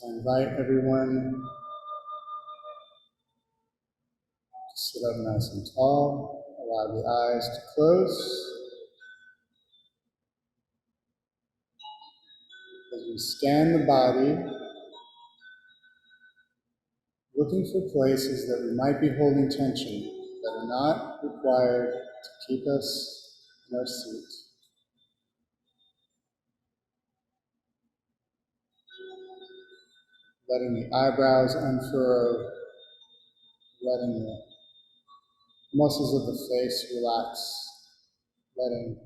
So I invite everyone to sit up nice and tall. Allow the eyes to close. As we scan the body, looking for places that we might be holding tension that are not required to keep us in our seat. Letting the eyebrows unfurrow, letting the muscles of the face relax, letting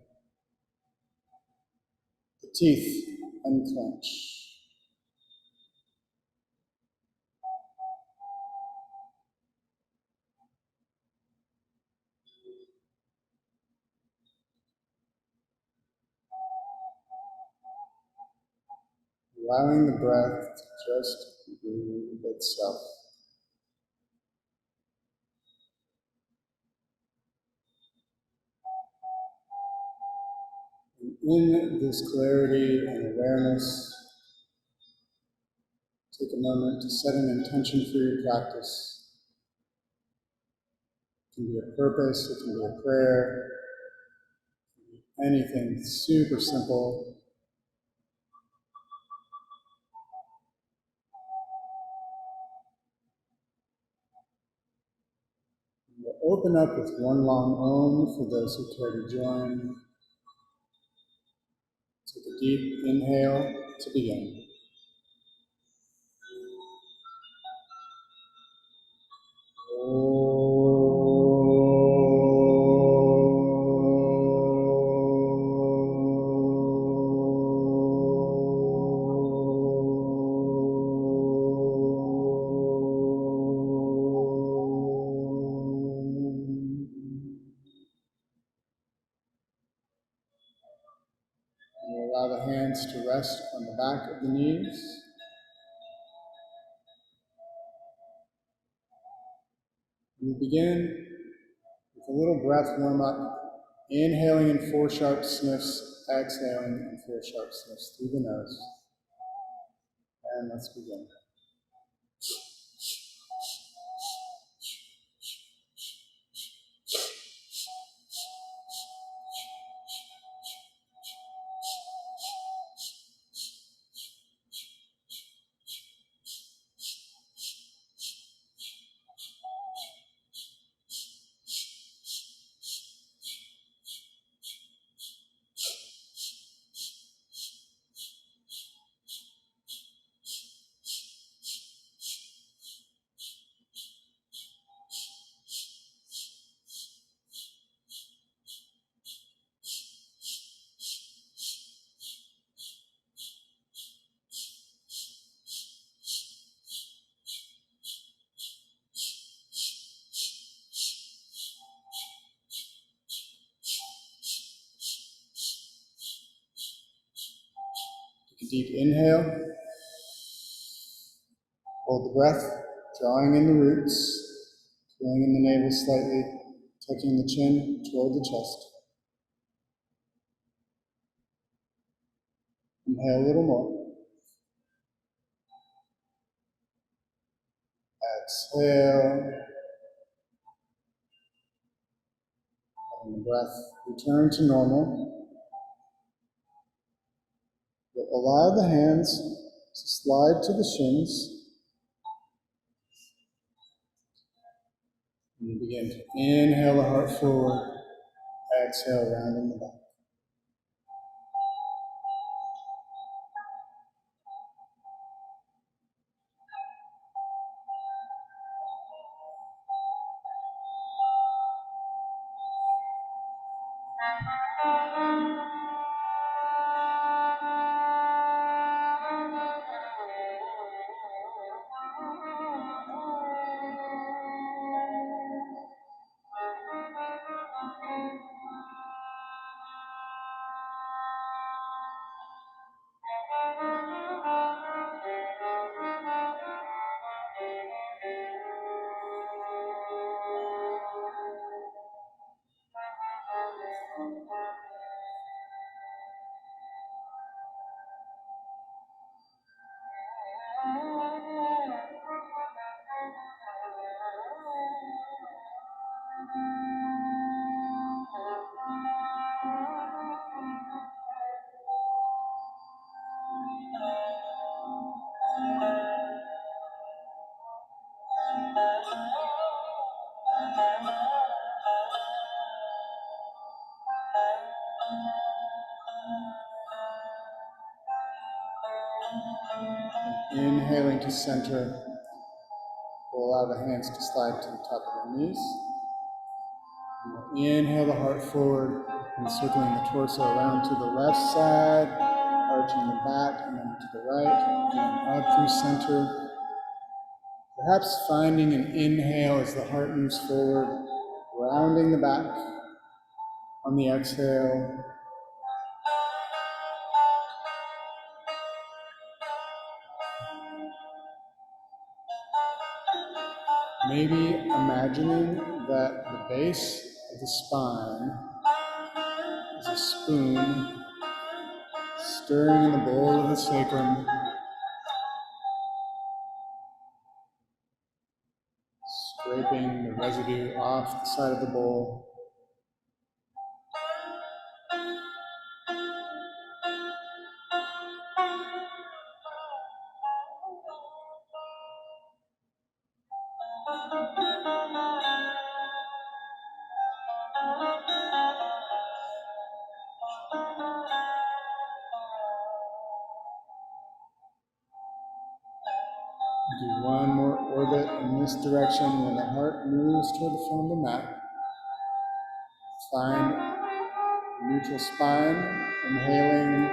the teeth unclench. Allowing the breath to just breathe itself. And in this clarity and awareness, take a moment to set an intention for your practice. It can be a purpose, it can be a prayer, it can be anything super simple. We'll open up with one long Om for those who care to join. Take a deep inhale to begin. Allow the hands to rest on the back of the knees. We begin with a little breath warm-up, inhaling in 4 sharp sniffs, exhaling in 4 sharp sniffs through the nose. And let's begin. Take a deep inhale. Hold the breath, drawing in the roots, pulling in the navel slightly, tucking the chin toward the chest. Inhale a little more. Exhale. Letting the breath return to normal. We'll allow the hands to slide to the shins. And you begin to inhale the heart forward, exhale, rounding the back. Inhaling to center, we'll allow the hands to slide to the top of the knees. And we'll inhale the heart forward, encircling the torso around to the left side, arching the back, and then to the right, and up through center. Perhaps finding an inhale as the heart moves forward, rounding the back. On the exhale, maybe imagining that the base of the spine is a spoon stirring in the bowl of the sacrum, scraping the residue off the side of the bowl. Do one more orbit in this direction. When the heart moves toward the front of the mat, find neutral spine, inhaling,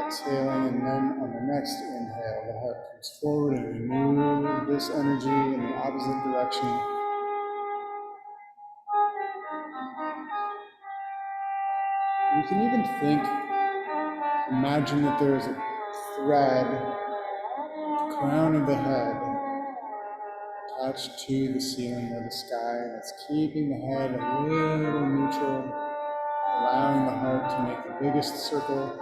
exhaling, and then on the next inhale, the heart comes forward and we move this energy in the opposite direction. You can even imagine that there is a thread, the crown of the head, attached to the ceiling or the sky that's keeping the head a little neutral, allowing the heart to make the biggest circle.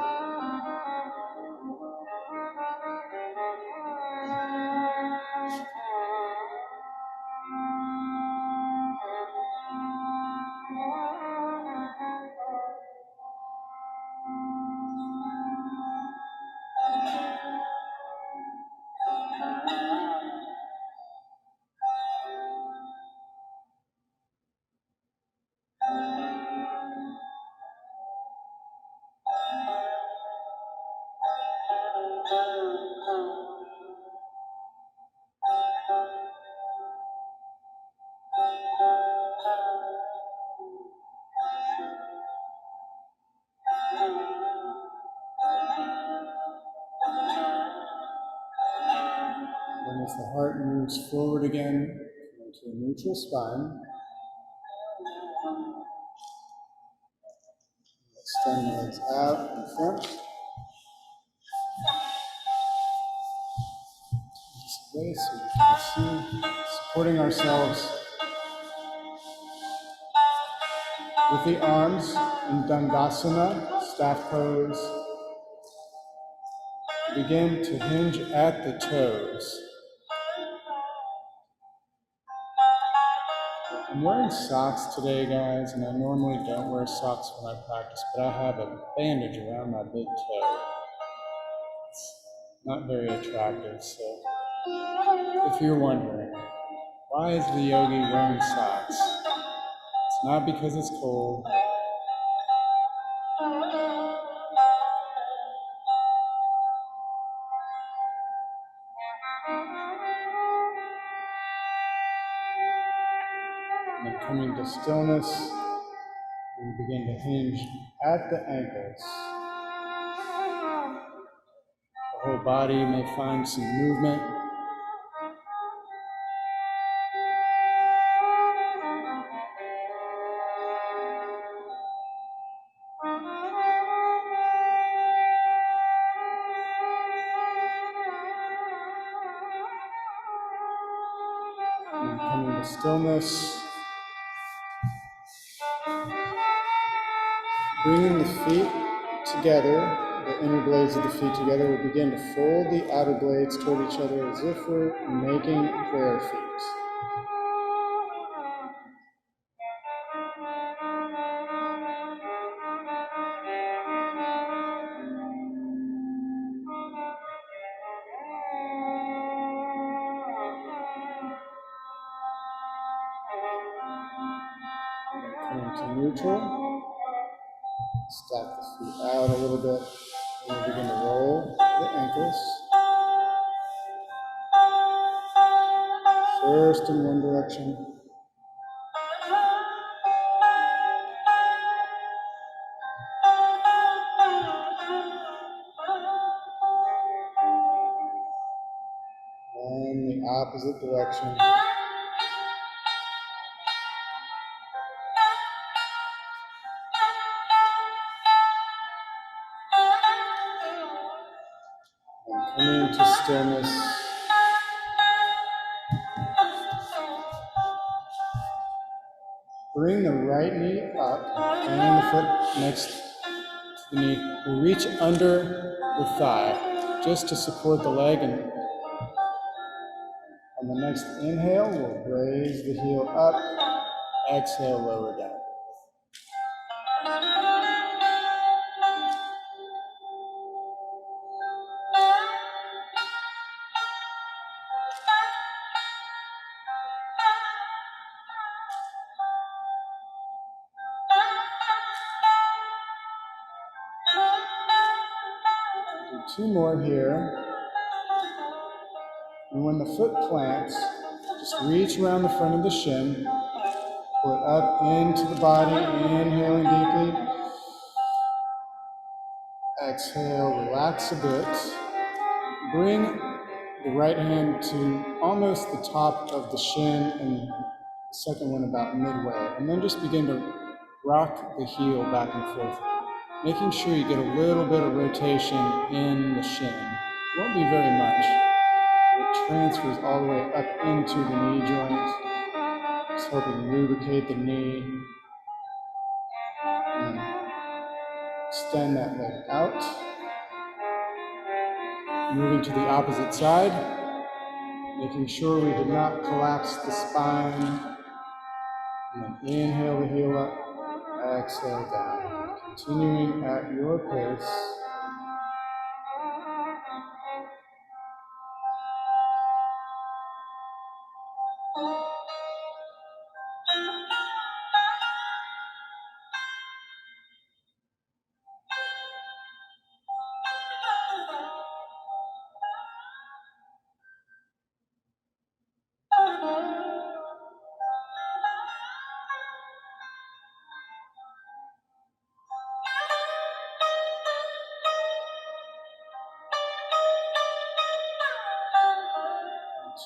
And as the heart moves forward again into a neutral spine, extend the legs out in front. Just away so you can see, supporting ourselves with the arms in Dandasana, staff pose. Begin to hinge at the toes. I'm wearing socks today, guys, and I normally don't wear socks when I practice, but I have a bandage around my big toe. It's not very attractive, so if you're wondering, why is the yogi wearing socks? It's not because it's cold. And then coming to stillness, we begin to hinge at the ankles. The whole body may find some movement. And coming to stillness, bringing the feet together, the inner blades of the feet together, we begin to fold the outer blades toward each other as if we're making prayer feet. to neutral. Stack the feet out a little bit. And we'll begin to roll the ankles. First in one direction. And the opposite direction. And coming to stillness. Bring the right knee up and the foot next to the knee. We'll reach under the thigh just to support the leg, and on the next inhale, we'll raise the heel up. Exhale, lower down. Do two more here. And when the foot plants, just reach around the front of the shin, pull it up into the body, inhaling deeply. Exhale, relax a bit. Bring the right hand to almost the top of the shin and the second one about midway. And then just begin to rock the heel back and forth, making sure you get a little bit of rotation in the shin. It won't be very much. It transfers all the way up into the knee joint. Just helping lubricate the knee. And extend that leg out. Moving to the opposite side, making sure we do not collapse the spine. And then inhale the heel up, exhale down. Continuing at your pace.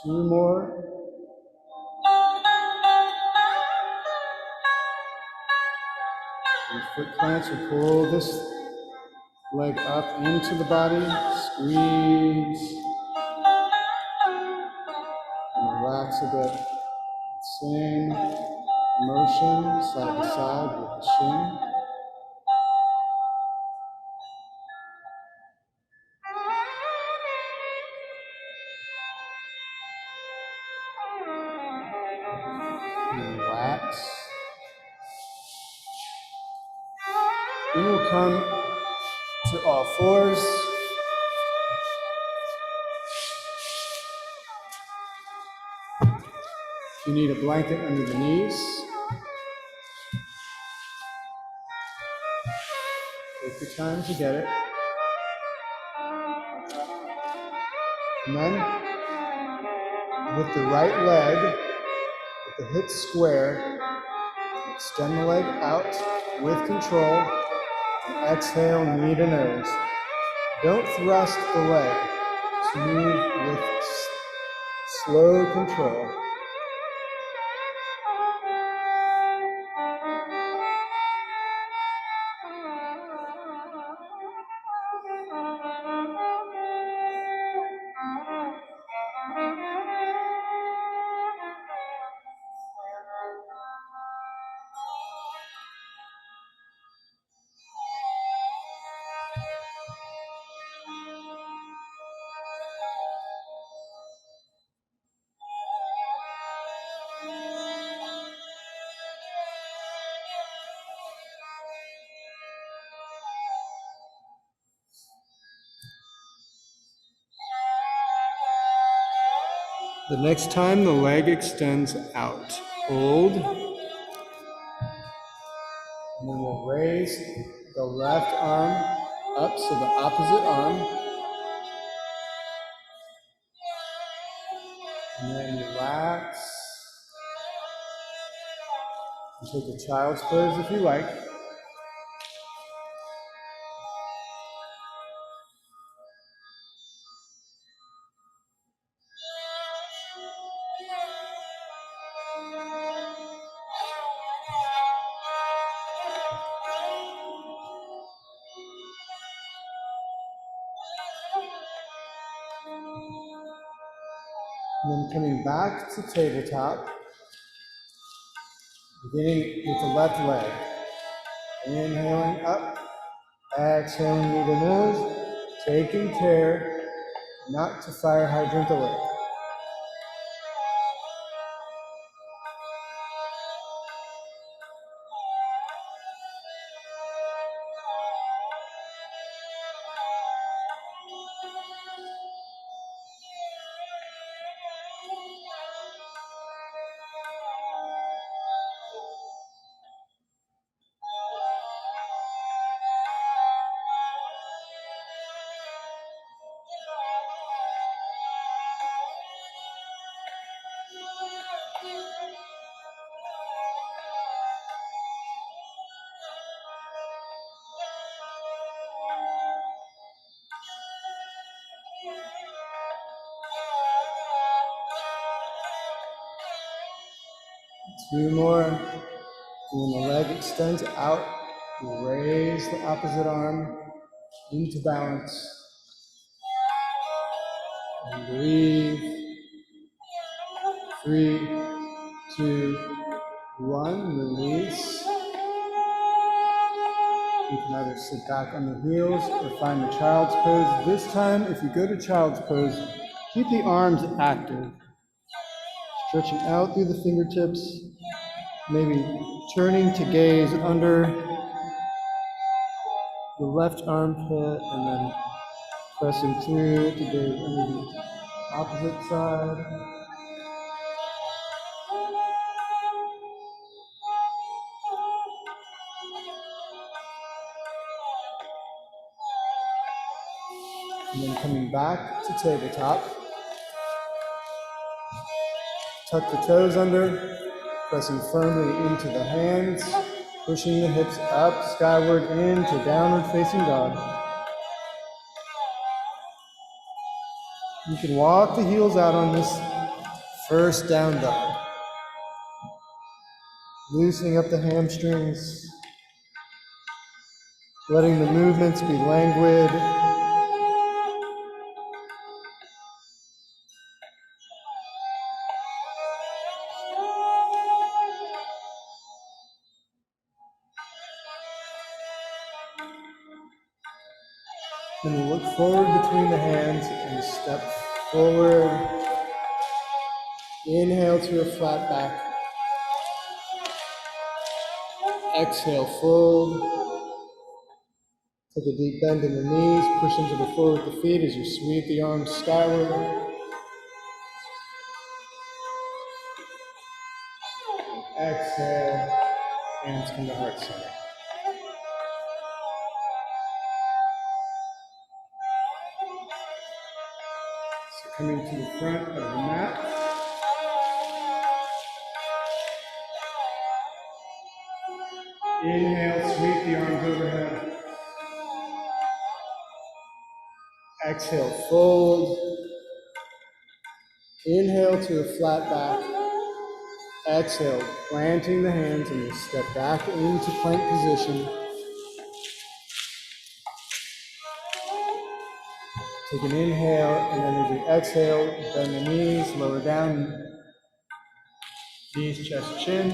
Two more. And foot plants, we pull this leg up into the body, squeeze, and relax a bit. Same motion, side to side with the shin. Relax. Then we'll come to all fours. If you need a blanket under the knees, take your time to get it. And then, with the right leg, with the hips square, extend the leg out with control. And exhale, knee to nose. Don't thrust the leg. Just move with slow control. The next time the leg extends out, hold. raise the left arm up to the opposite arm. And then relax. And take a child's pose if you like. And then coming back to tabletop, beginning with the left leg. Inhaling up, exhaling through the nose, taking care not to fire hydrant the leg. Two more. When the leg extends out, raise the opposite arm into balance. And breathe. 3, 2, 1. Release. You can either sit back on the heels or find the child's pose. This time, if you go to child's pose, keep the arms active. Stretching out through the fingertips. Maybe turning to gaze under the left armpit and then pressing through to gaze under the opposite side. And then coming back to tabletop. Tuck the toes under, pressing firmly into the hands, pushing the hips up, skyward into downward facing dog. You can walk the heels out on this first down dog. Loosening up the hamstrings, letting the movements be languid. Then look forward between the hands and step forward. Inhale to a flat back. Exhale, fold. Take a deep bend in the knees, push into the floor with the feet as you sweep the arms skyward. Exhale, hands come to heart center. So coming to the front of the mat. Inhale, sweep the arms overhead. Exhale, fold. Inhale to a flat back. Exhale, planting the hands and you step back into plank position. Take an inhale and then as you exhale, bend the knees, lower down. Knees, chest, chin.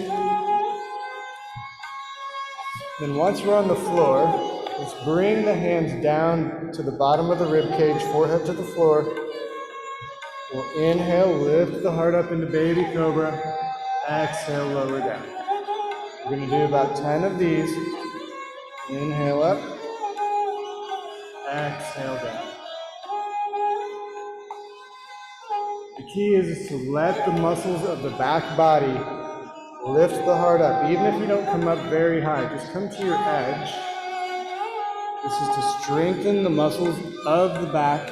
Then once we're on the floor, let's bring the hands down to the bottom of the rib cage, forehead to the floor. We'll inhale, lift the heart up into baby cobra. Exhale, lower down. We're going to do about 10 of these. Inhale up. Exhale down. The key is to let the muscles of the back body Lift the heart up. Even if you don't come up very high, just come to your edge. This is to strengthen the muscles of the back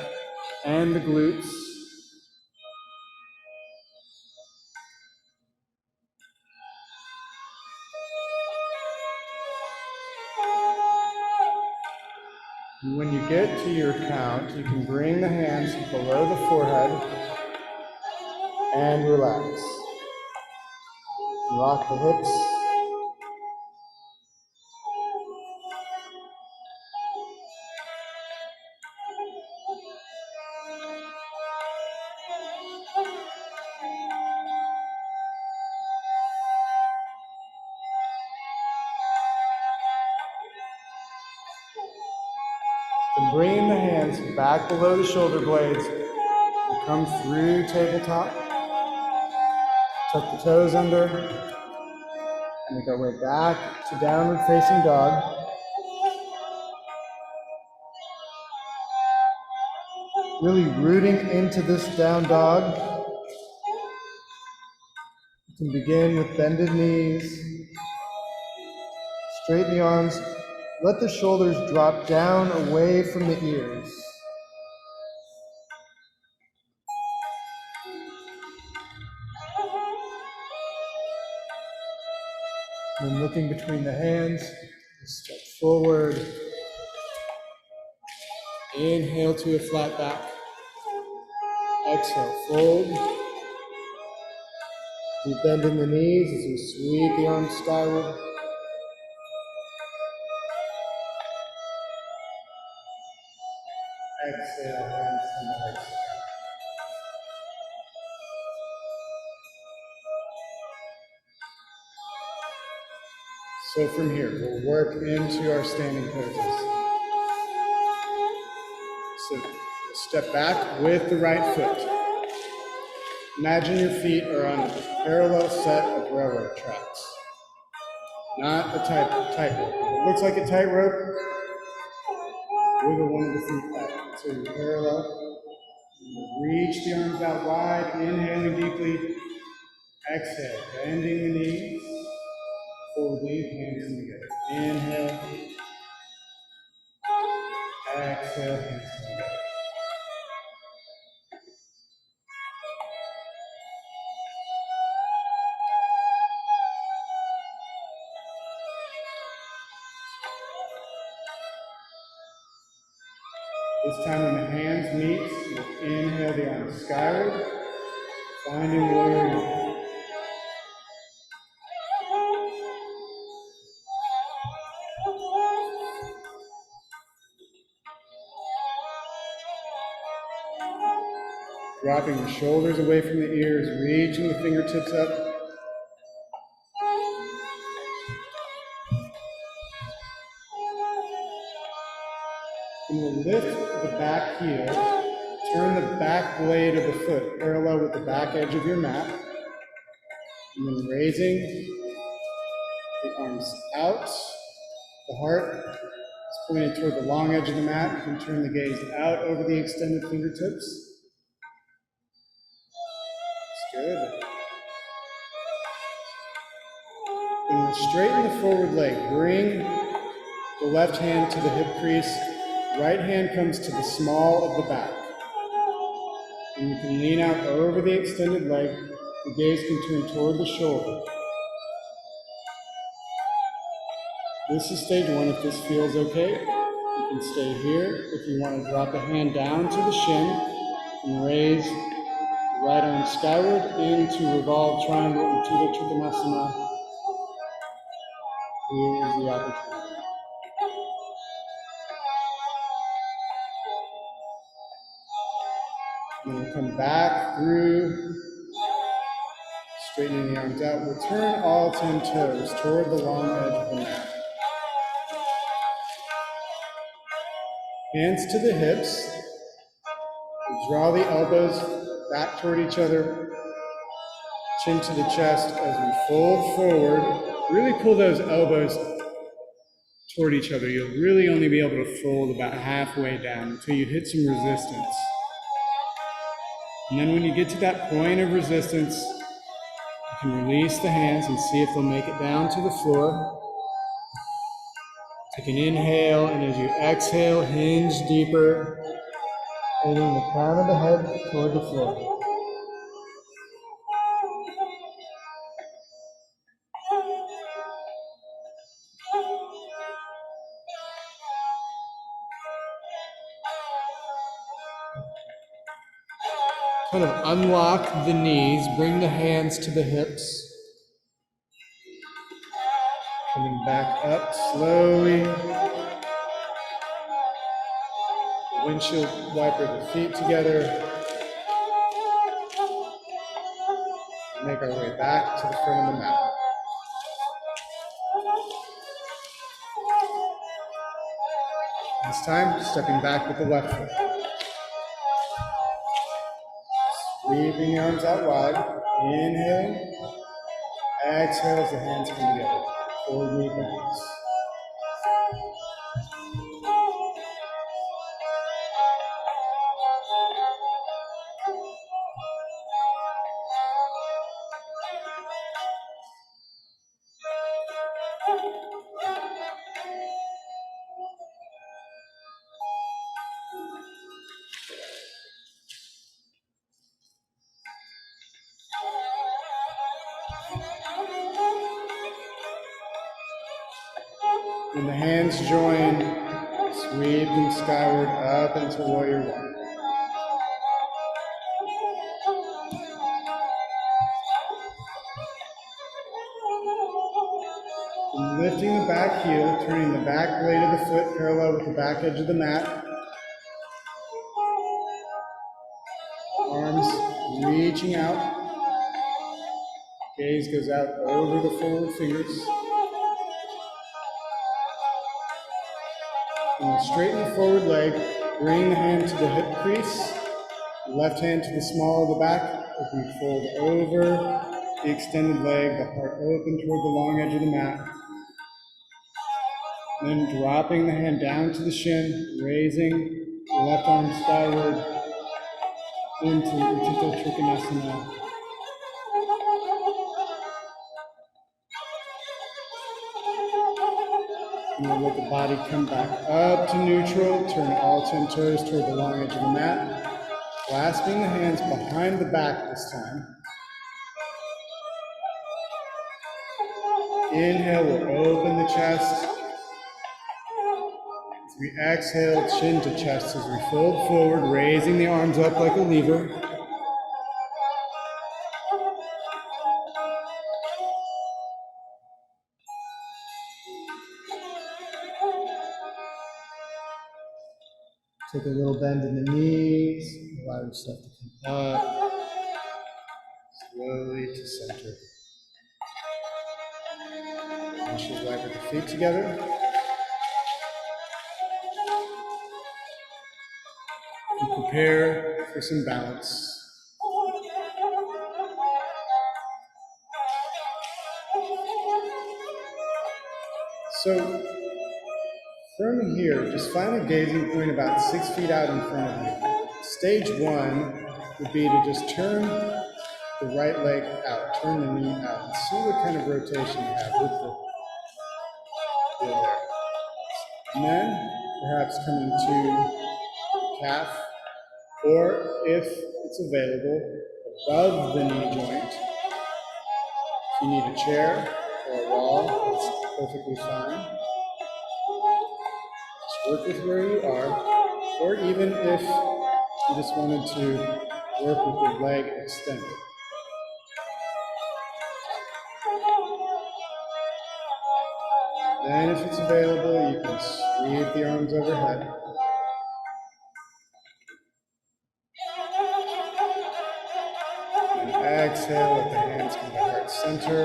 and the glutes. And when you get to your count, you can bring the hands below the forehead and relax. Rock the hips. And bringing the hands back below the shoulder blades, we'll come through tabletop, tuck the toes under, and make our way back to downward facing dog. Really rooting into this down dog. You can begin with bended knees, straighten the arms, let the shoulders drop down away from the ears. And then looking between the hands, step forward. Inhale to a flat back. Exhale, fold. We bend in the knees as we sweep the arms skyward. Exhale, hands to the legs. So from here, we'll work into our standing poses. So we'll step back with the right foot. Imagine your feet are on a parallel set of railroad tracks. Not a tightrope. It looks like a tightrope. Wiggle one of the feet back. So you're parallel. Reach the arms out wide, inhaling deeply. Exhale, bending the knees. Forward lead, hands in together. Inhale. Exhale, hands together. This time when the hands meet, we'll inhale the arms skyward, finding warrior one. Dropping the shoulders away from the ears, reaching the fingertips up. And we'll lift the back heel, turn the back blade of the foot parallel with the back edge of your mat, and then raising the arms out. The heart is pointed toward the long edge of the mat. You can turn the gaze out over the extended fingertips. That's good. And we'll straighten the forward leg. Bring the left hand to the hip crease. Right hand comes to the small of the back. And you can lean out over the extended leg. The gaze can turn toward the shoulder. This is stage one. If this feels okay, you can stay here. If you want to drop the hand down to the shin and raise the right arm skyward into revolved triangle into the Trikonasana, here is the opportunity. And we'll come back through, straightening the arms out. We'll turn all 10 toes toward the long edge of the mat. Hands to the hips. We'll draw the elbows back toward each other. Chin to the chest as we fold forward. Really pull those elbows toward each other. You'll really only be able to fold about halfway down until you hit some resistance. And then when you get to that point of resistance, you You can release the hands and see if they'll make it down to the floor. Take an inhale, and as you exhale, hinge deeper, holding the crown of the head toward the floor. Kind of unlock the knees, bring the hands to the hips. Coming back up slowly. Windshield wiper the feet together. Make our way back to the front of the mat. This time, stepping back with the left foot. Sweeping the arms out wide. Inhaling. Exhale as the hands come together. Forward knee bends. When the hands join, sweep them skyward up into warrior one. And lifting the back heel, turning the back blade of the foot parallel with the back edge of the mat. Arms reaching out. Gaze goes out over the forward fingers. And straighten the forward leg, bring the hand to the hip crease, left hand to the small of the back as we fold over the extended leg, the heart open toward the long edge of the mat. Then dropping the hand down to the shin, raising the left arm skyward into Utthita Trikonasana. And we'll let the body come back up to neutral, turn all 10 toes toward the long edge of the mat, clasping the hands behind the back this time. Inhale, we'll open the chest. As we exhale, chin to chest as we fold forward, raising the arms up like a lever. Take a little bend in the knees, allow yourself to come up, slowly to center. Windshield wiper the feet together. And prepare for some balance. So, from here, just find a gazing point about 6 feet out in front of you. Stage one would be to just turn the right leg out, turn the knee out, and see what kind of rotation you have with the wheel there. And then, perhaps coming to the calf, or if it's available, above the knee joint. If you need a chair or a wall, that's perfectly fine. Work with where you are, or even if you just wanted to work with your leg extended. Then if it's available, you can sweep the arms overhead. And exhale, let the hands come to heart center.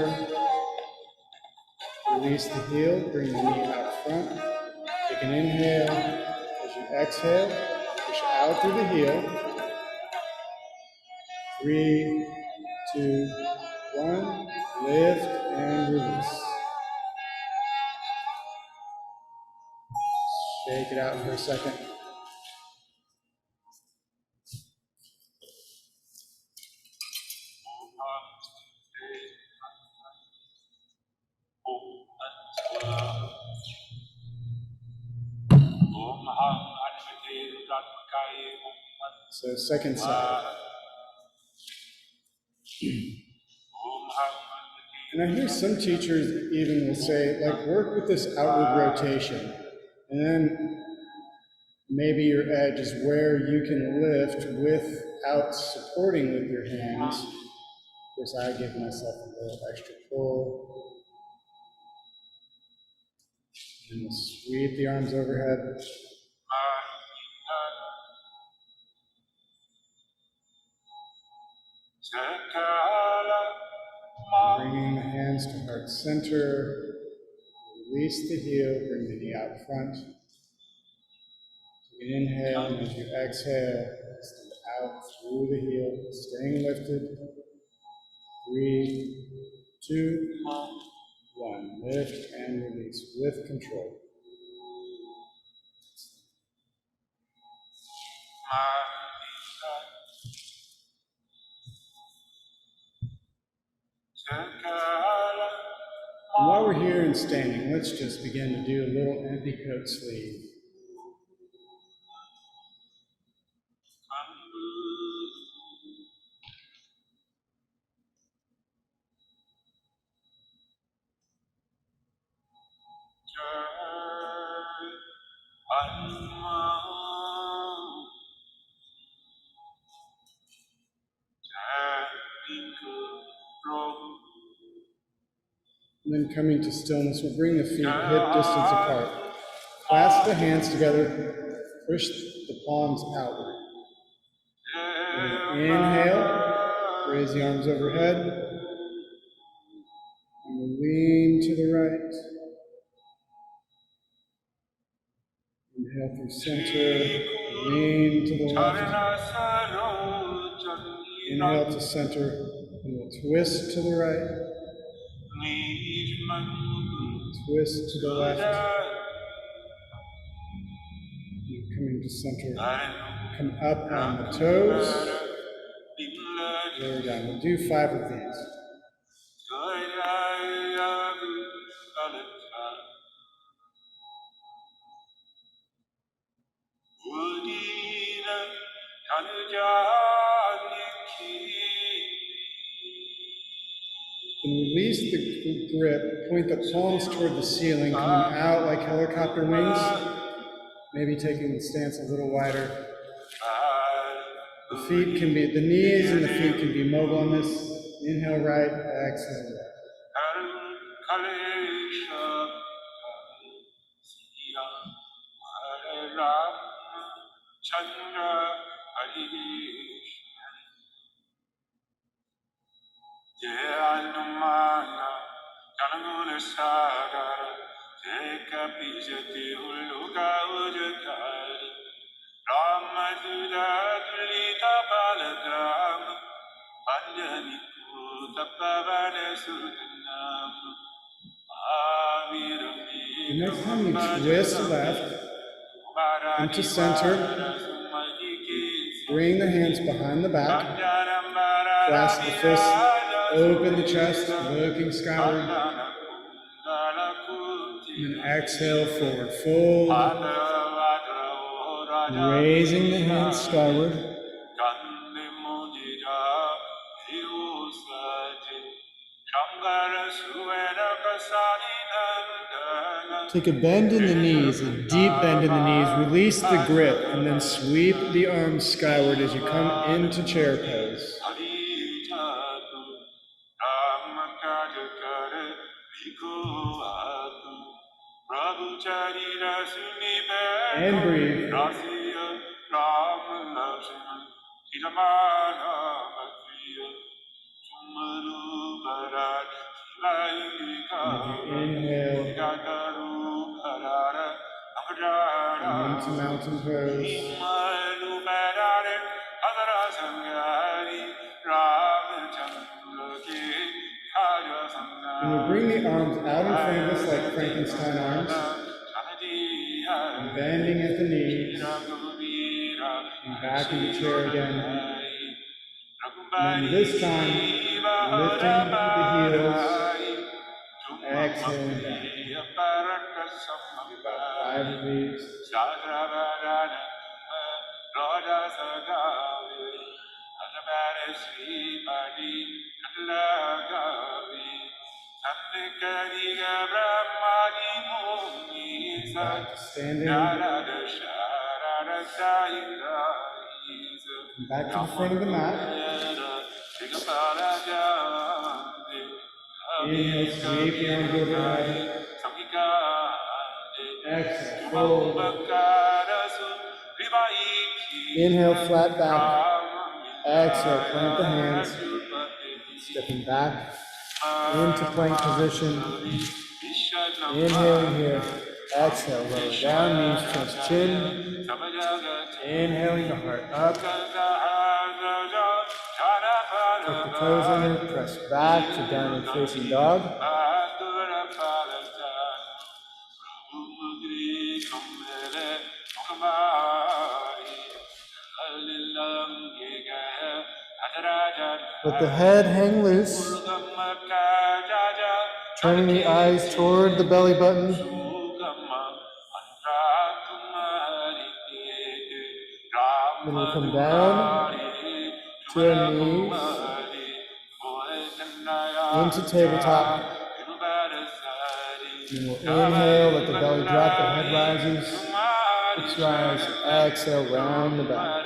Release the heel, bring the knee out front. Take an inhale. As you exhale, push out through the heel. 3, 2, 1. Lift and release. Shake it out for a second. So second side. And I hear some teachers even will say, like, work with this outward rotation. And then maybe your edge is where you can lift without supporting with your hands. Of course, I give myself a little extra pull. And we'll sweep the arms overhead. Bringing the hands to heart center. Release the heel, bring the knee out front. Take an inhale, and as you exhale, extend out through the heel, staying lifted. 3, 2, 1. Lift and release with control. And while we're here and standing, let's just begin to do a little empty coat sleeve. And then coming to stillness, we'll bring the feet hip distance apart. Clasp the hands together, push the palms outward. And inhale, raise the arms overhead. And we'll lean to the right. Inhale through center, lean to the left. Inhale to center, and we'll twist to the right. Twist to the left. And coming to center. Come up on the toes. Lower down. We'll do 5 of these. And release the grip, point the palms toward the ceiling, coming out like helicopter wings, maybe taking the stance a little wider. The feet can be, the knees and the feet can be mobile on this. Inhale right, exhale left. The next time you twist left, come to center, bring the hands behind the back, clasp the fists, open the chest, looking skyward, and then exhale, forward fold, raising the hands skyward. Take a bend in the knees, a deep bend in the knees. Release the grip, and then sweep the arms skyward as you come into chair pose. And breathe. Inhale. And into mountain pose. And we'll bring the arms out in front of us like Frankenstein arms. And bending at the knees. And back in the chair again. And this time, lifting the heels. Exhaling down. About 5 of these. Back to standing. Back to the front of the mat. Inhale, sweep your arms overhead. Exhale, fold. Inhale, flat back. Exhale, plant the hands. Stepping back into plank position. Inhaling here. Exhale, lower down, knees towards chin. Inhaling the heart up. Tuck the toes under, press back to downward facing dog. Let the head hang loose. Turning the eyes toward the belly button. Then we'll come down to our knees, into tabletop. And we'll inhale, let the belly drop, the head rises. Hips rise, exhale, round the back.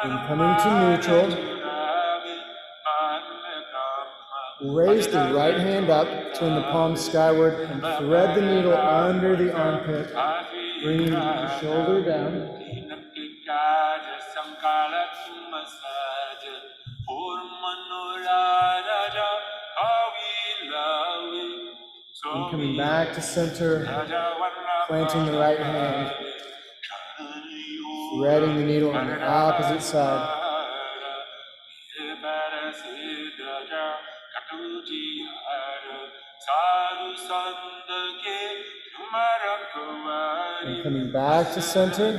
And coming to neutral. Raise the right hand up, turn the palm skyward, and thread the needle under the armpit, bringing the shoulder down. And coming back to center, planting the right hand, threading the needle on the opposite side. And coming back to center.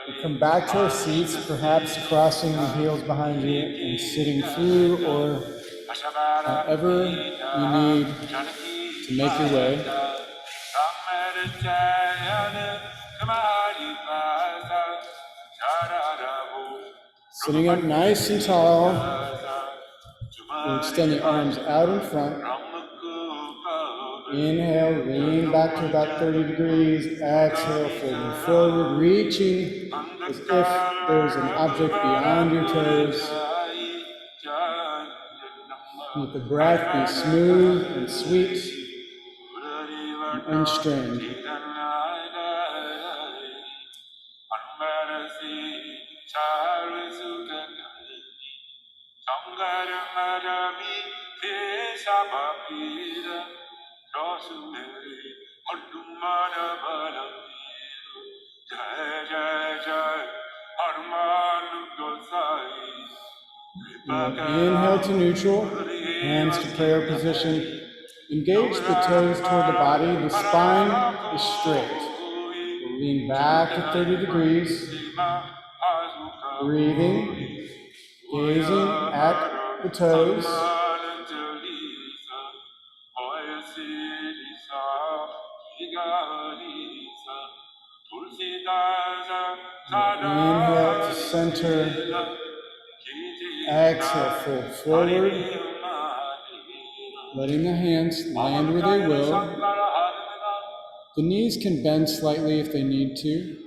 We come back to our seats, perhaps crossing the heels behind you and sitting through, or however you need to make your way. Sitting up nice and tall. We'll extend the arms out in front. Inhale, lean back to about 30 degrees. Exhale, folding forward, reaching as if there's an object beyond your toes. Let the breath be smooth and sweet and unstrained. Inhale to neutral, hands to prayer position. Engage the toes toward the body. The spine is straight. We'll lean back to 30 degrees. Breathing, gazing at the toes. Inhale to center. Exhale, fold forward. Letting the hands land where they will. The knees can bend slightly if they need to.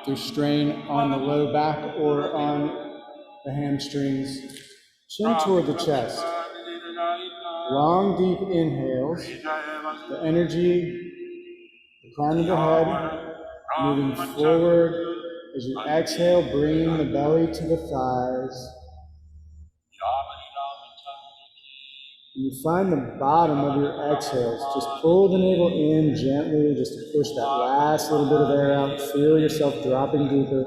There's strain on the low back or on the hamstrings. Chin toward the chest. Long, deep inhales. The energy, the crown of the head, moving forward. As you exhale, bring the belly to the thighs. When you find the bottom of your exhales, just pull the navel in gently, just to push that last little bit of air out. Feel yourself dropping deeper.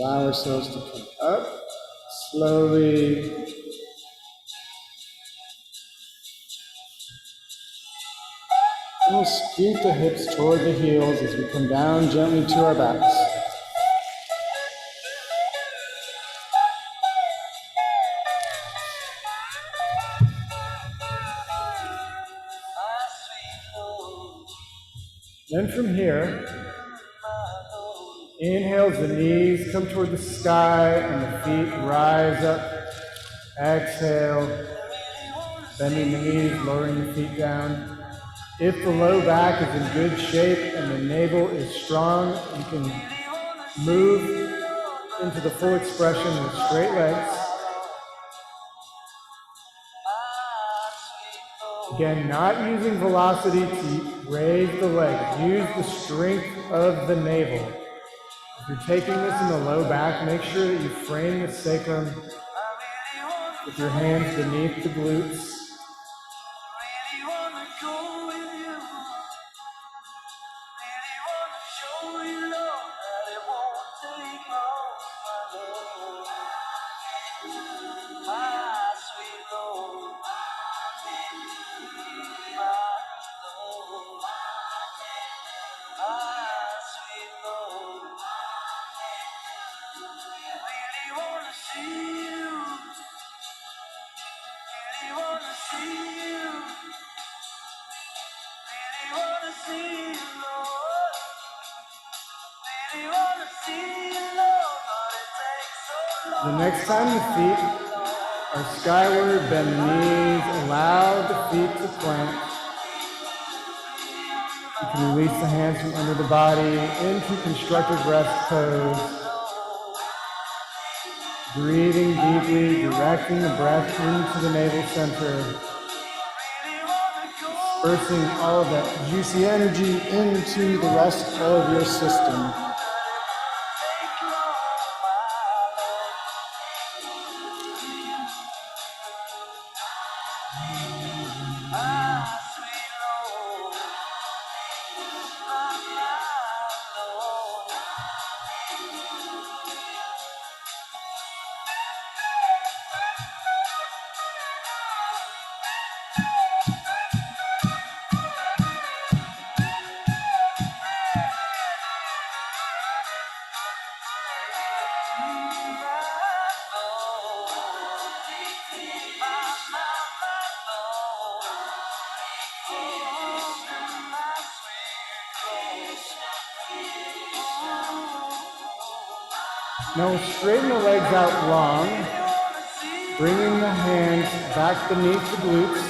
Allow ourselves to come up slowly. And we'll scoot the hips toward the heels as we come down gently to our backs. Then from here, inhale as the knees come toward the sky and the feet rise up. Exhale, bending the knees, lowering the feet down. If the low back is in good shape and the navel is strong, you can move into the full expression with straight legs. Again, not using velocity to raise the legs. Use the strength of the navel. If you're taking this in the low back, make sure that you frame the sacrum with your hands beneath the glutes. The next time the feet are skyward, bend the knees, allow the feet to plant. You can release the hands from under the body into constructive rest pose. Breathing deeply, directing the breath into the navel center. Dispersing all of that juicy energy into the rest of your system. Now we'll straighten the legs out long, bringing the hands back beneath the glutes.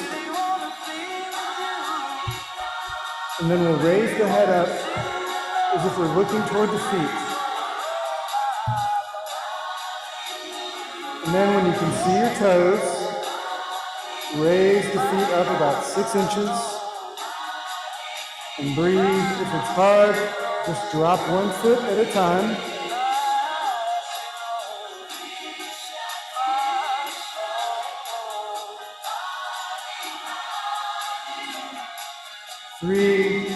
And then we'll raise the head up as if we're looking toward the feet. And then when you can see your toes, raise the feet up about 6 inches. And breathe. If it's hard, just drop one foot at a time. Three,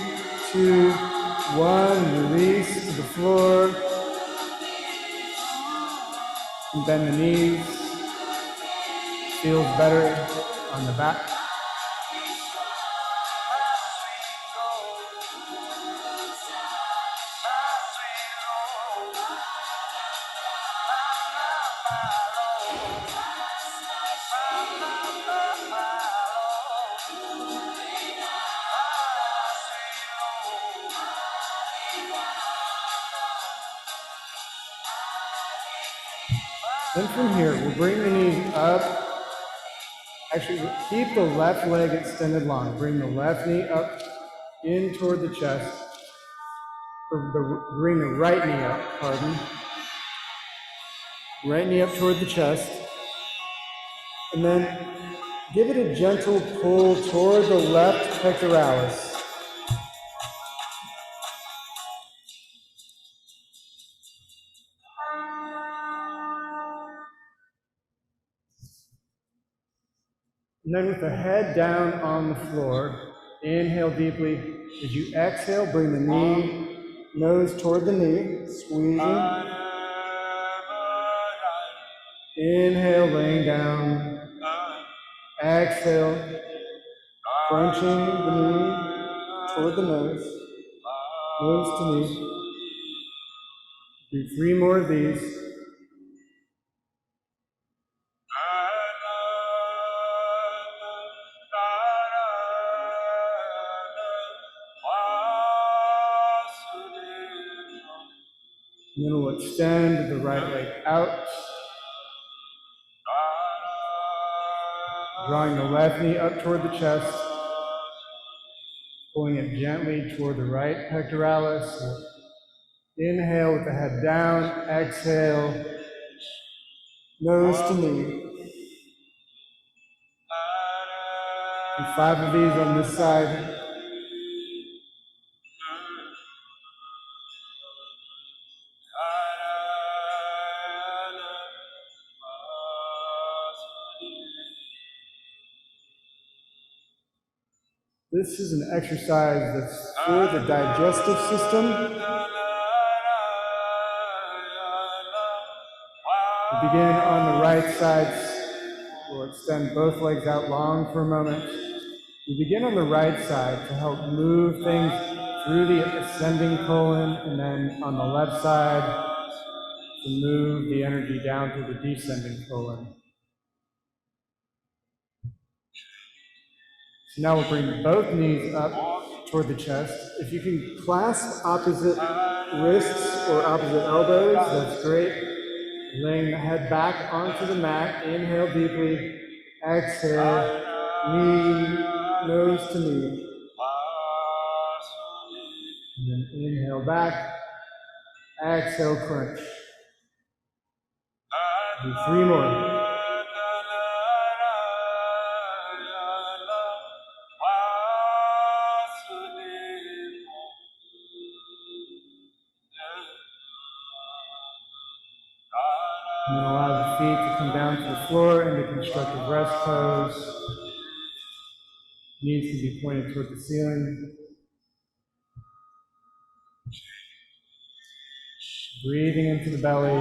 two, one, release to the floor. And bend the knees. Feels better on the back. Then from here, we'll bring the knees up. Actually, keep the left leg extended long. Bring the left knee up in toward the chest. bring the right knee up, pardon. Right knee up toward the chest. And then give it a gentle pull toward the left pectoralis. And then with the head down on the floor, inhale deeply. As you exhale, bring the knee, nose toward the knee, squeezing. Inhale, laying down. Exhale, crunching the knee toward the nose, nose to knee. Do 3 more of these. And then we'll extend the right leg out. Drawing the left knee up toward the chest. Pulling it gently toward the right pectoralis. Inhale with the head down. Exhale. Nose to knee. Do 5 of these on this side. This is an exercise that's for the digestive system. We begin on the right side. We'll extend both legs out long for a moment. We begin on the right side to help move things through the ascending colon, and then on the left side to move the energy down through the descending colon. So now we'll bring both knees up toward the chest. If you can clasp opposite wrists or opposite elbows, that's great. Laying the head back onto the mat. Inhale deeply. Exhale. Knee, nose to knee. And then inhale back. Exhale, crunch. Do 3 more. And then allow the feet to come down to the floor into constructive rest pose. Knees can be pointed toward the ceiling. Breathing into the belly.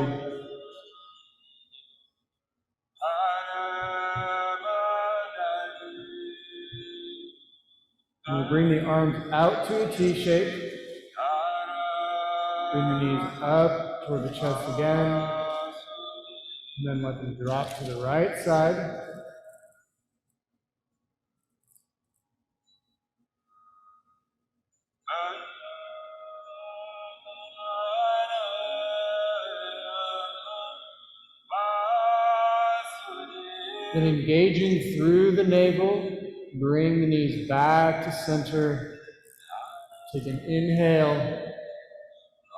And we'll bring the arms out to a T shape. Bring the knees up toward the chest again. And then let them drop to the right side. Then engaging through the navel, bring the knees back to center. Take an inhale.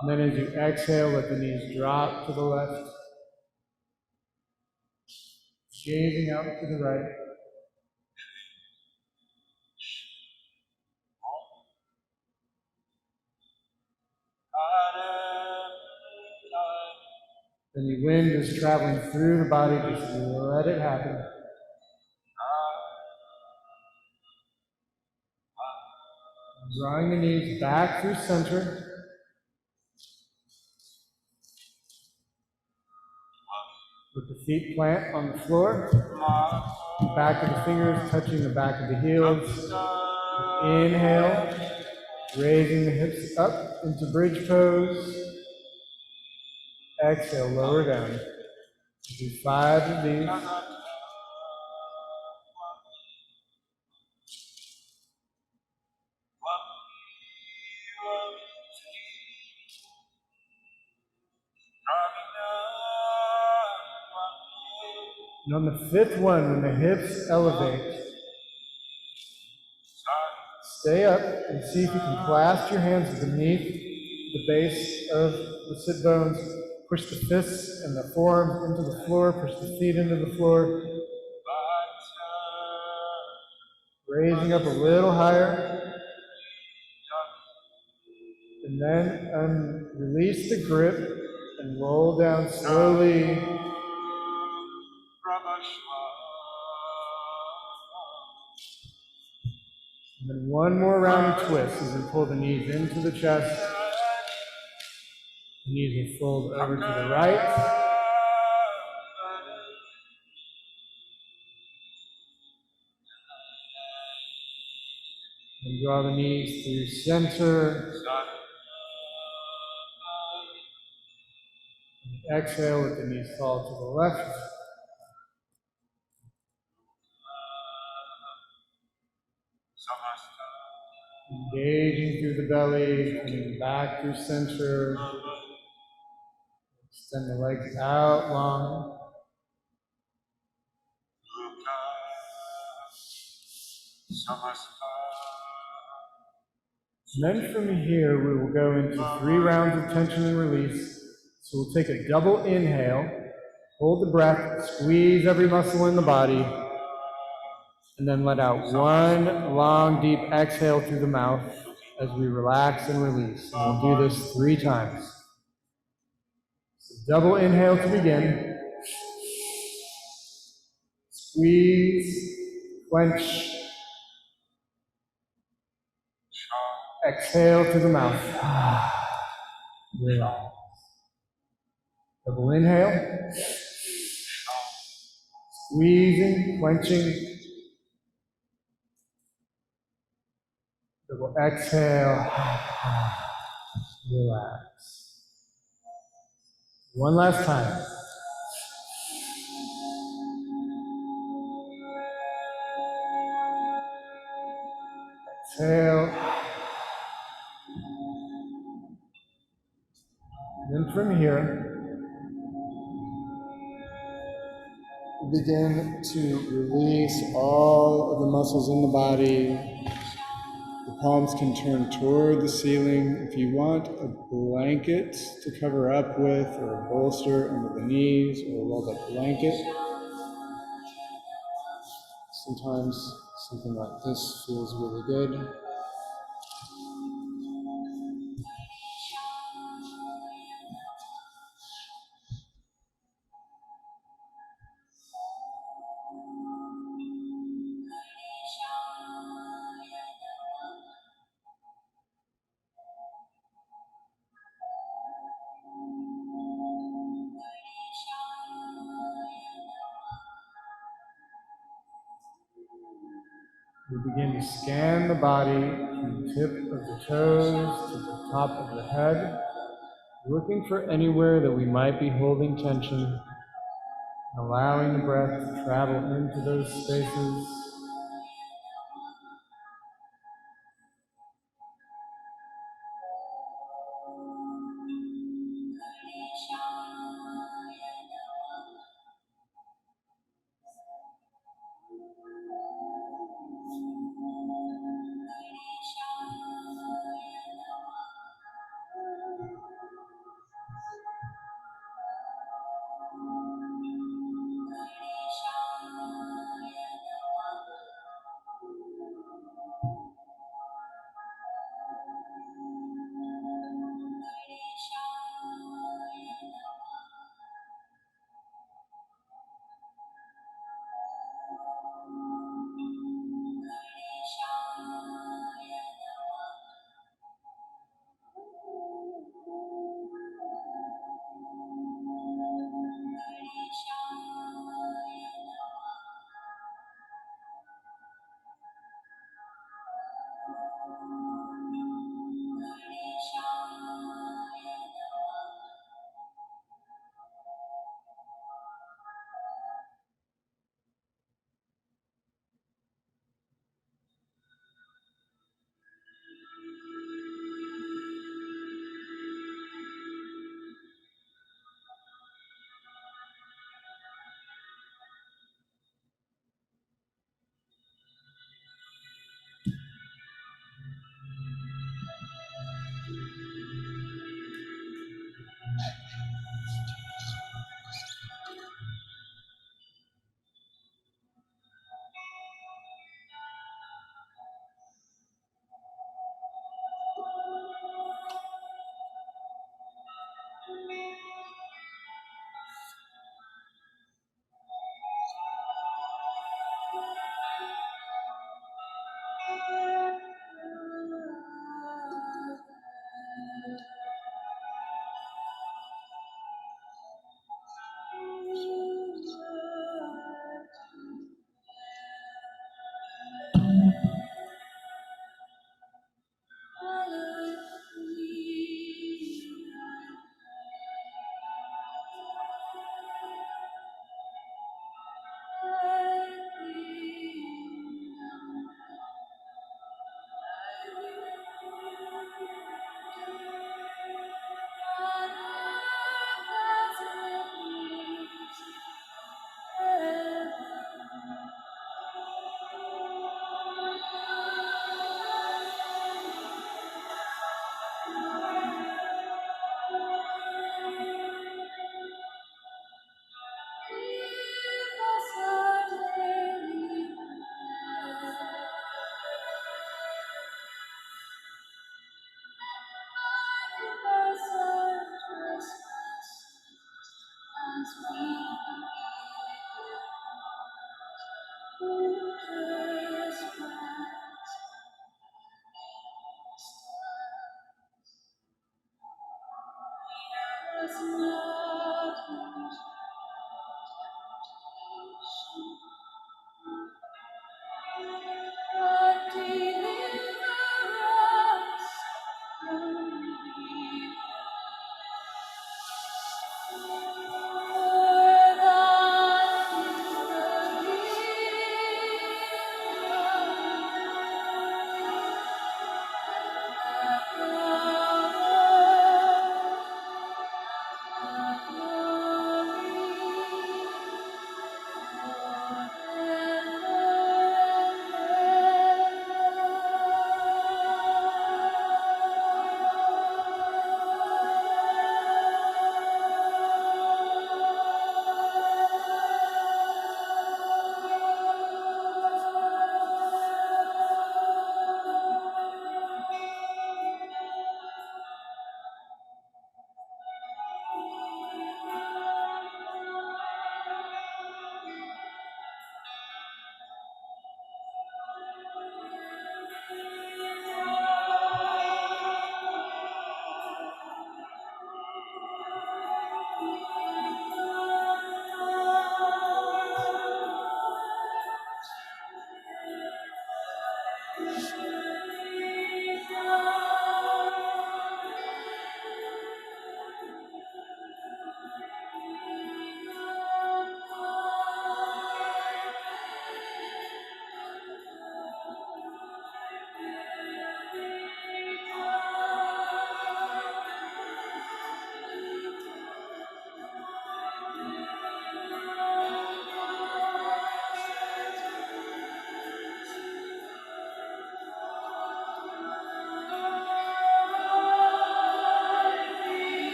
And then as you exhale, let the knees drop to the left. Gazing out to the right. Then the wind is traveling through the body, just let it happen. Drawing the knees back through center. With the feet plant on the floor. The back of the fingers touching the back of the heels. Inhale. Raising the hips up into bridge pose. Exhale, lower down. Do 5 of these. And on the 5th one, when the hips elevate, stay up and see if you can clasp your hands beneath the base of the sit bones. Push the fists and the forearms into the floor. Push the feet into the floor. Raising up a little higher. And then release the grip and roll down slowly. And then one more round of twists as we pull the knees into the chest. The knees will fold over to the right. And draw the knees through center. And exhale, let the knees fall to the left. Engaging through the belly, coming back through center. Extend the legs out long. And then from here, we will go into 3 rounds of tension and release. So we'll take a double inhale, hold the breath, squeeze every muscle in the body, and then let out one long, deep exhale through the mouth as we relax and release. And we'll do this 3 times. So double inhale to begin. Squeeze, clench. Exhale to the mouth. Relax. Double inhale. Squeezing, clenching. Double exhale. Relax. One last time. Exhale. And then from here, we begin to release all of the muscles in the body. The palms can turn toward the ceiling. If you want a blanket to cover up with, or a bolster under the knees, or a rolled up blanket, sometimes something like this feels really good. We begin to scan the body from the tip of the toes to the top of the head, looking for anywhere that we might be holding tension, and allowing the breath to travel into those spaces.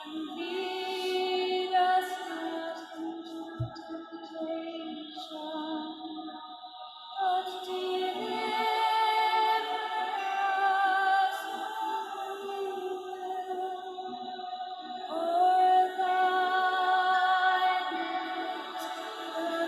Lead us not into temptation, but deliver us from evil. For thine is the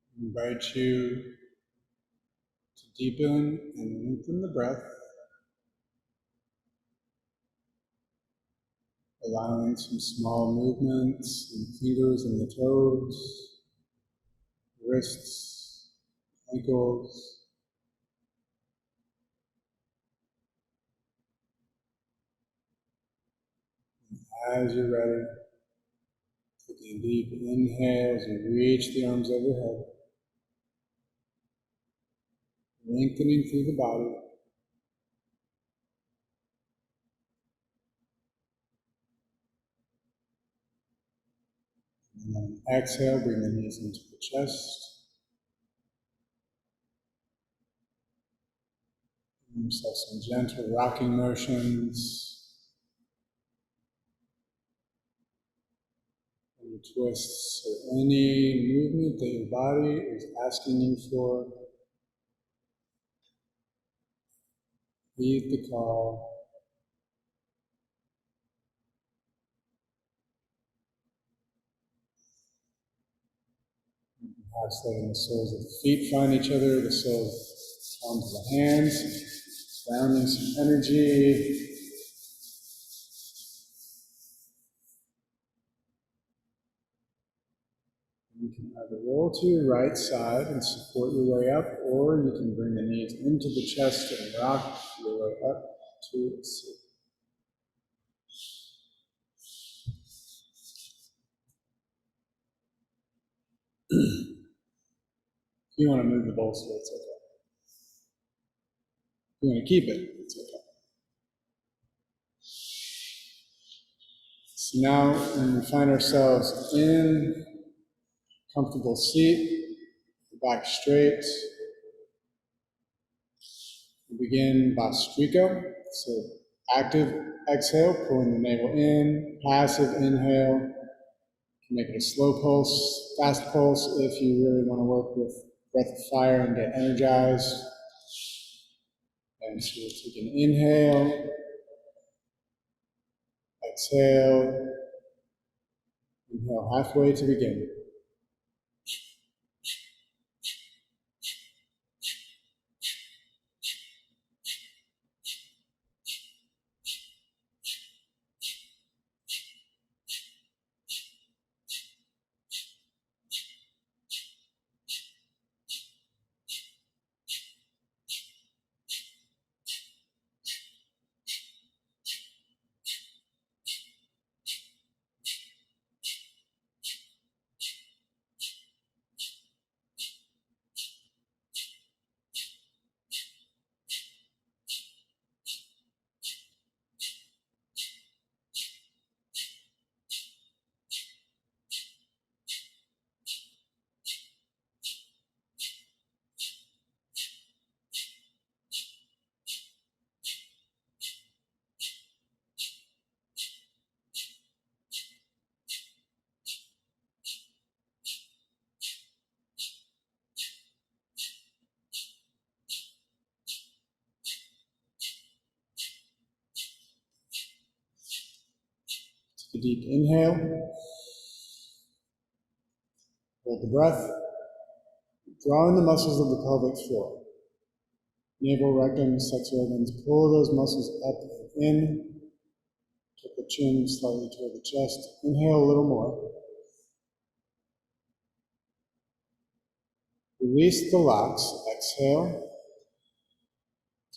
I invite you to deepen and lengthen the breath, allowing some small movements in the fingers and the toes, wrists, ankles. As you're ready, taking a deep inhale as you reach the arms overhead, lengthening through the body. And then exhale, bring the knees into the chest. Give yourself some gentle rocking motions. Any twists or any movement that your body is asking you for. Heed the call. Perhaps letting the soles of the feet find each other, the soles, palms of the hands, grounding some energy. You can either roll to your right side and support your way up, or you can bring the knees into the chest and rock your way up to a seat. If you want to move the bolster, it's okay. If you want to keep it, it's okay. So now, when we find ourselves in a comfortable seat, back straight, we begin Bhastrika. So active exhale, pulling the navel in, passive inhale. You can make it a slow pulse, fast pulse if you really want to work with breath of fire and get energized. And so we'll take an inhale, exhale, inhale halfway to begin. Take a deep inhale, hold the breath, drawing the muscles of the pelvic floor. Navel, rectum, sex organs, pull those muscles up and in. Tuck the chin slightly toward the chest. Inhale a little more. Release the locks. Exhale.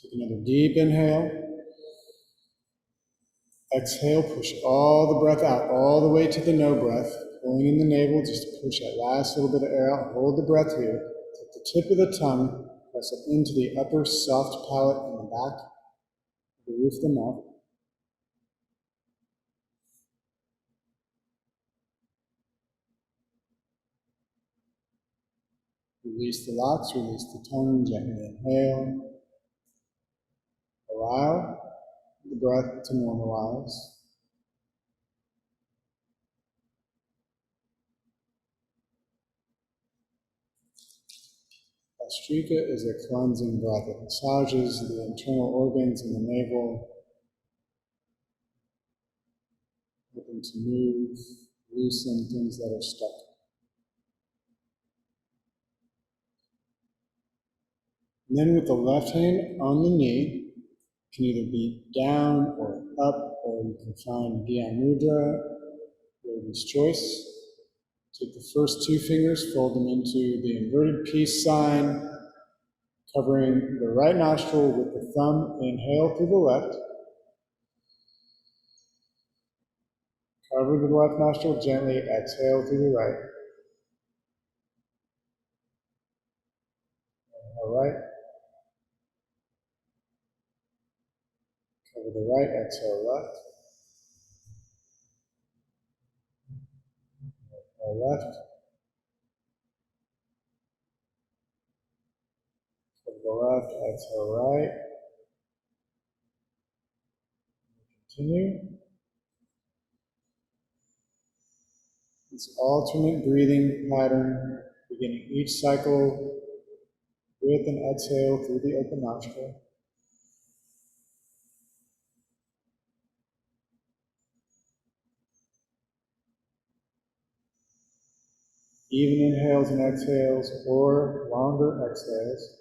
Take another deep inhale. Exhale, push all the breath out, all the way to the no breath. Pulling in the navel, just push that last little bit of air out. Hold the breath here. Take the tip of the tongue, press it into the upper soft palate in the back, the roof of the mouth. Release the locks, release the tongue, gently inhale. Allow the breath to normalize. Bhastrika is a cleansing breath. It massages the internal organs in the navel, helping to move, loosen things that are stuck. And then with the left hand on the knee, it can either be down or up, or you can find Dhyan Mudra, yogi's choice. Take the first two fingers, fold them into the inverted peace sign, covering the right nostril with the thumb. Inhale through the left. Cover the left nostril gently. Exhale through the right. Inhale right. Cover the right. Exhale left. Inhale left. Cover the left. Exhale right. Continue. This alternate breathing pattern, beginning each cycle with an exhale through the open nostril. Even inhales and exhales, or longer exhales.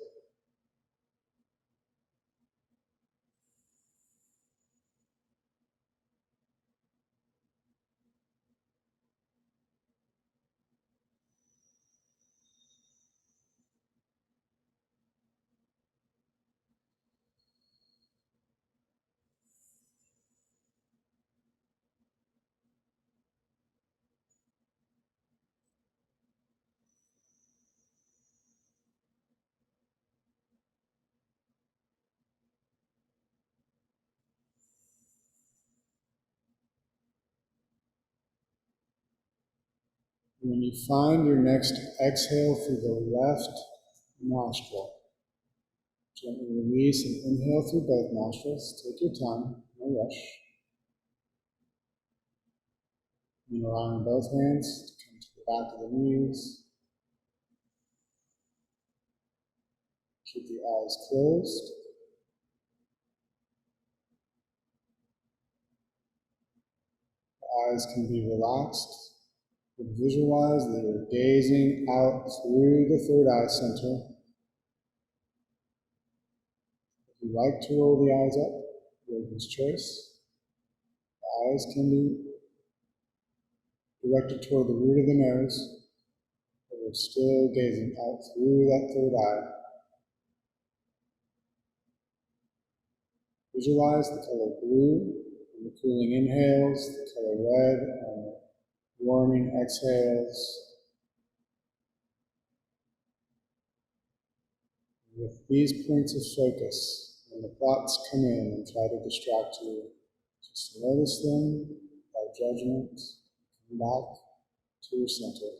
When you find your next exhale through the left nostril, gently release and inhale through both nostrils. Take your time, no rush. And allowing both hands to come to the back of the knees. Keep the eyes closed. The eyes can be relaxed. But visualize that you're gazing out through the third eye center. If you like to roll the eyes up, yogi's choice. The eyes can be directed toward the root of the nose, but we're still gazing out through that third eye. Visualize the color blue in the cooling inhales, the color red on the warming exhales. With these points of focus, when the thoughts come in and try to distract you, just notice them without judgment. Come back to your center.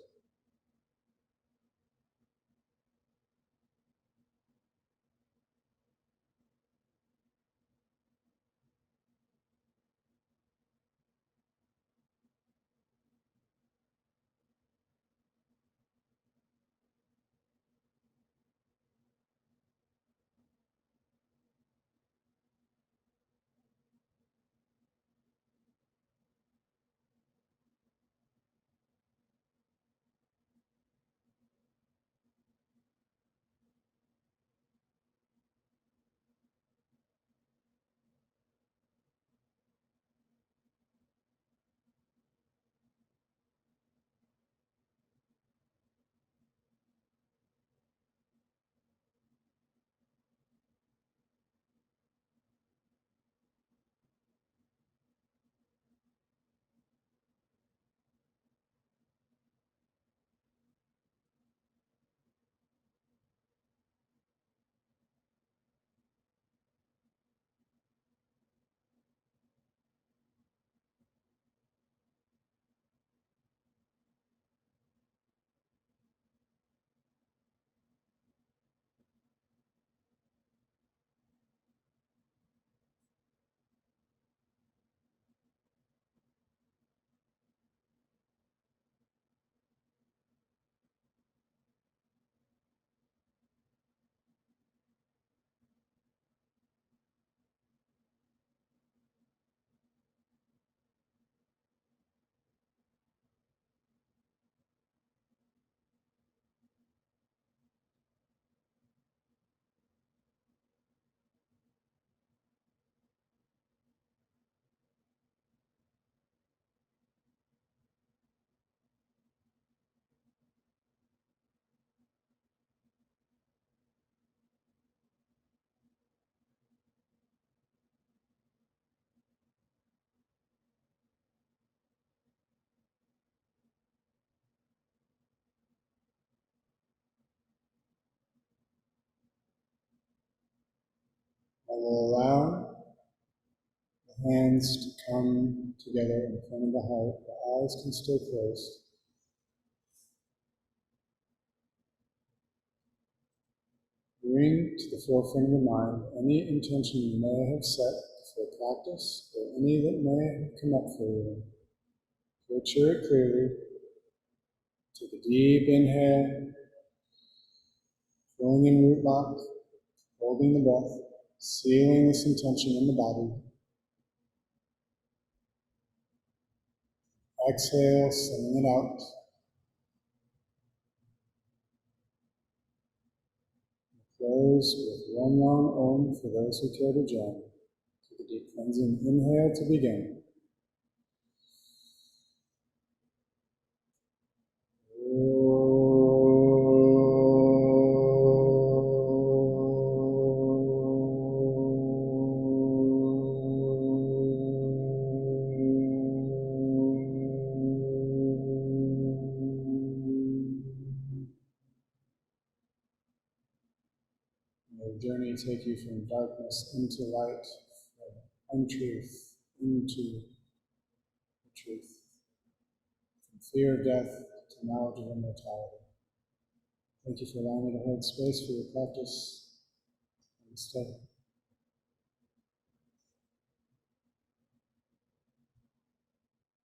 will allow the hands to come together in front of the heart. The eyes can stay closed. Bring to the forefront of the mind any intention you may have set for practice or any that may have come up for you. Picture it clearly. Take a deep inhale, filling in root lock, holding the breath, sealing this intention in the body. Exhale, sending it out. Close with one long Om for those who care to join. Take a deep cleansing inhale to begin. Your journey take you from darkness into light, from untruth into the truth, from fear of death to knowledge of immortality. Thank you for allowing me to hold space for your practice. Namaste.